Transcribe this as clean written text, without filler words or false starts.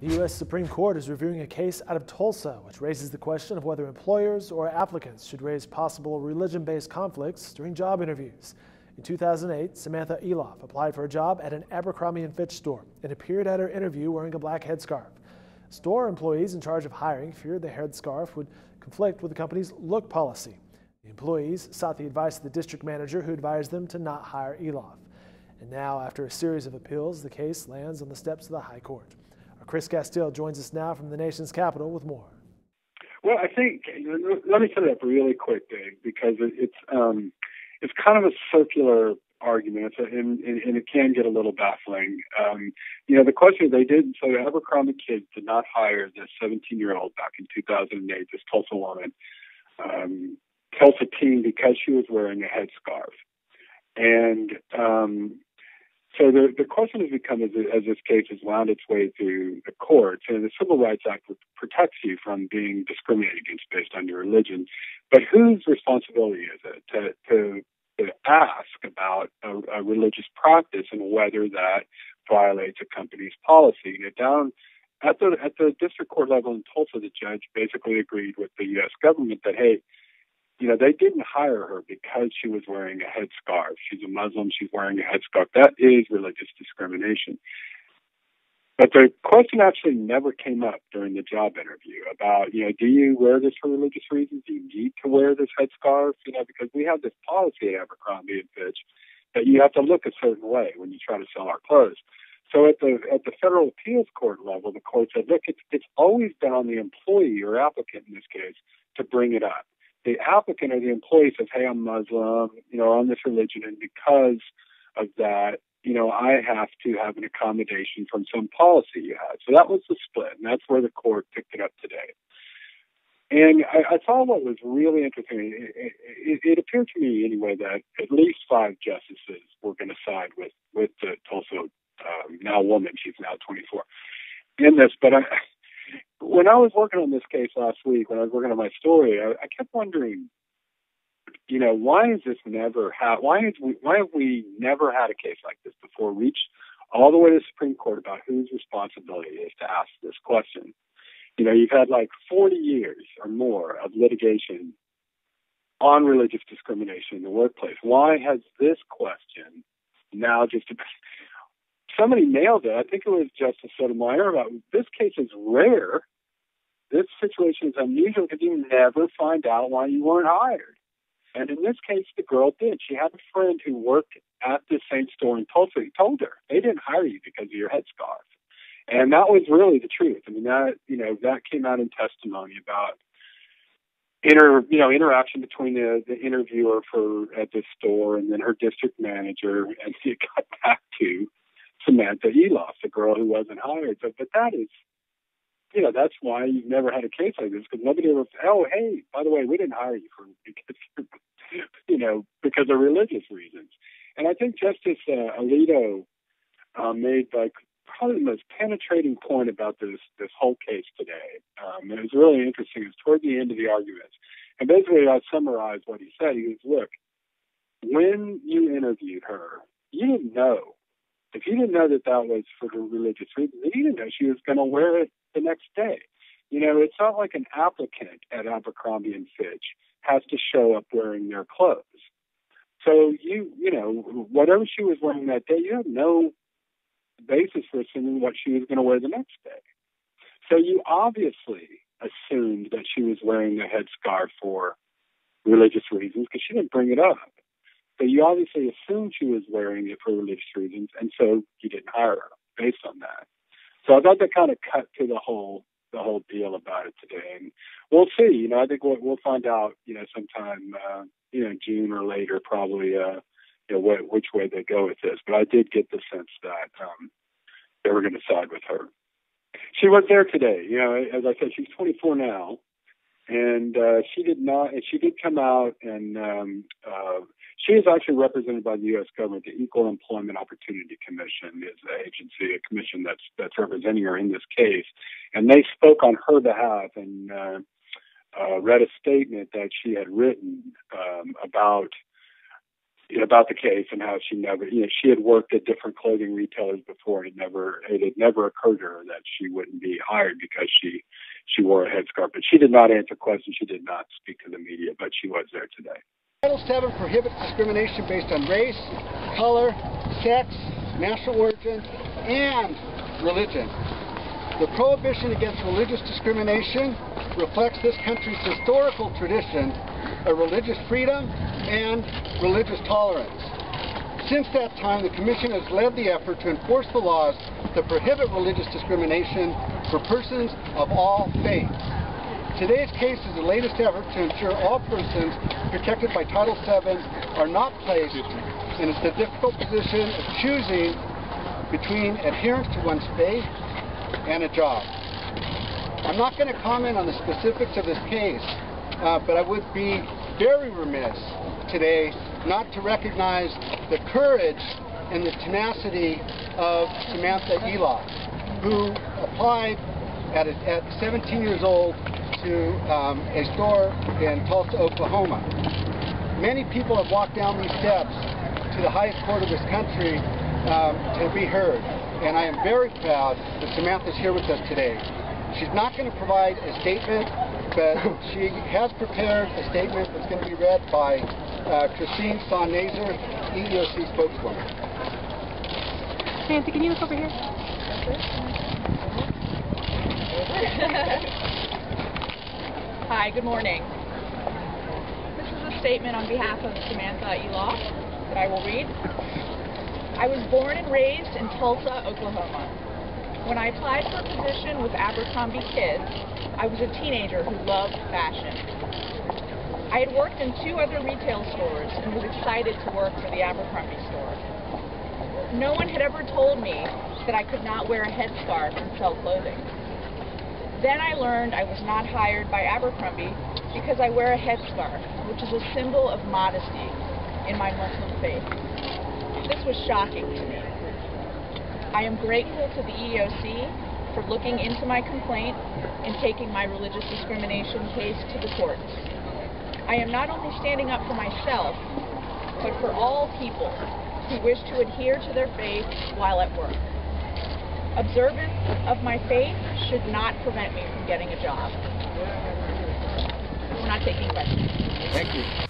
The U.S. Supreme Court is reviewing a case out of Tulsa, which raises the question of whether employers or applicants should raise possible religion-based conflicts during job interviews. In 2008, Samantha Eloff applied for a job at an Abercrombie & Fitch store and appeared at her interview wearing a black headscarf. Store employees in charge of hiring feared the headscarf would conflict with the company's look policy. The employees sought the advice of the district manager, who advised them to not hire Eloff. And now, after a series of appeals, the case lands on the steps of the High Court. Chris Castile joins us now from the nation's capital with more. Well, I think, let me set it up really quick, Dave, because it's kind of a circular argument, and it can get a little baffling. The question so Abercrombie kids did not hire this 17-year-old back in 2008, this Tulsa woman, Tulsa teen, because she was wearing a headscarf. And so the question has become, as this case has wound its way through the courts, and the Civil Rights Act protects you from being discriminated against based on your religion, but whose responsibility is it to ask about a religious practice and whether that violates a company's policy? And down at the district court level in Tulsa, the judge basically agreed with the U.S. government that, hey, they didn't hire her because she was wearing a headscarf. She's a Muslim. She's wearing a headscarf. That is religious discrimination. But the question actually never came up during the job interview about, do you wear this for religious reasons? Do you need to wear this headscarf? Because we have this policy at Abercrombie & Fitch that you have to look a certain way when you try to sell our clothes. So at the federal appeals court level, the court said, look, it's always been on the employee or applicant in this case to bring it up. The applicant or the employee says, hey, I'm Muslim, on this religion, and because of that, I have to have an accommodation from some policy you had. So that was the split, and that's where the court picked it up today. And I thought what was really interesting, it appeared to me anyway that at least 5 justices were going to side with the Tulsa now woman, she's now 24, in this. But when I was working on this case last week, when I was working on my story, I kept wondering, why has this never why have we never had a case like this before, reached all the way to the Supreme Court about whose responsibility it is to ask this question? You've had like 40 years or more of litigation on religious discrimination in the workplace. Why has this question now somebody nailed it. I think it was Justice Sotomayor about this case is rare. This situation is unusual because you never find out why you weren't hired. And in this case, the girl did. She had a friend who worked at the same store in Tulsa who told her, they didn't hire you because of your headscarf. And that was really the truth. I mean, that came out in testimony about interaction between the interviewer at the store and then her district manager, and it got back to Samantha Eloff, the girl who wasn't hired. But that is, that's why you've never had a case like this, because nobody ever, oh, hey, by the way, we didn't hire you because of religious reasons. And I think Justice Alito made probably the most penetrating point about this whole case today. And it was really interesting. It was toward the end of the arguments. And basically, I summarized what he said. He goes, look, when you interviewed her, you didn't know. If you didn't know that was for her religious reasons, you didn't know she was going to wear it the next day. It's not like an applicant at Abercrombie & Fitch has to show up wearing their clothes. So whatever she was wearing that day, you have no basis for assuming what she was going to wear the next day. So you obviously assumed that she was wearing the headscarf for religious reasons because she didn't bring it up. So you obviously assumed she was wearing it for religious reasons, and so you didn't hire her based on that. So I thought that kind of cut to the whole deal about it today. And we'll see. I think we'll find out, sometime, June or later, probably, which way they go with this. But I did get the sense that they were going to side with her. She was there today. As I said, she's 24 now. And she did come out, and she is actually represented by the U.S. government. The Equal Employment Opportunity Commission is the agency, a commission that's representing her in this case. And they spoke on her behalf and read a statement that she had written about about the case and how she never, she had worked at different clothing retailers before. It had never occurred to her that she wouldn't be hired because she wore a headscarf. But she did not answer questions. She did not speak to the media, but she was there today. Title VII prohibits discrimination based on race, color, sex, national origin, and religion. The prohibition against religious discrimination reflects this country's historical tradition of religious freedom and religious tolerance. Since that time, the Commission has led the effort to enforce the laws that prohibit religious discrimination for persons of all faiths. Today's case is the latest effort to ensure all persons protected by Title VII are not placed in the difficult position of choosing between adherence to one's faith and a job. I'm not going to comment on the specifics of this case, but I would be very remiss today not to recognize the courage and the tenacity of Samantha Eloff, who applied at 17 years old to a store in Tulsa, Oklahoma. Many people have walked down these steps to the highest court of this country to be heard. And I am very proud that Samantha's here with us today. She's not going to provide a statement, but she has prepared a statement that's going to be read by Christine Son-Nazer, EEOC spokeswoman. Samantha, can you look over here? Hi, good morning. This is a statement on behalf of Samantha Eloff that I will read. I was born and raised in Tulsa, Oklahoma. When I applied for a position with Abercrombie Kids, I was a teenager who loved fashion. I had worked in 2 other retail stores and was excited to work for the Abercrombie store. No one had ever told me that I could not wear a headscarf and sell clothing. Then I learned I was not hired by Abercrombie because I wear a headscarf, which is a symbol of modesty in my Muslim faith. This was shocking to me. I am grateful to the EEOC for looking into my complaint and taking my religious discrimination case to the courts. I am not only standing up for myself, but for all people who wish to adhere to their faith while at work. Observance of my faith should not prevent me from getting a job. We're not taking questions. Thank you.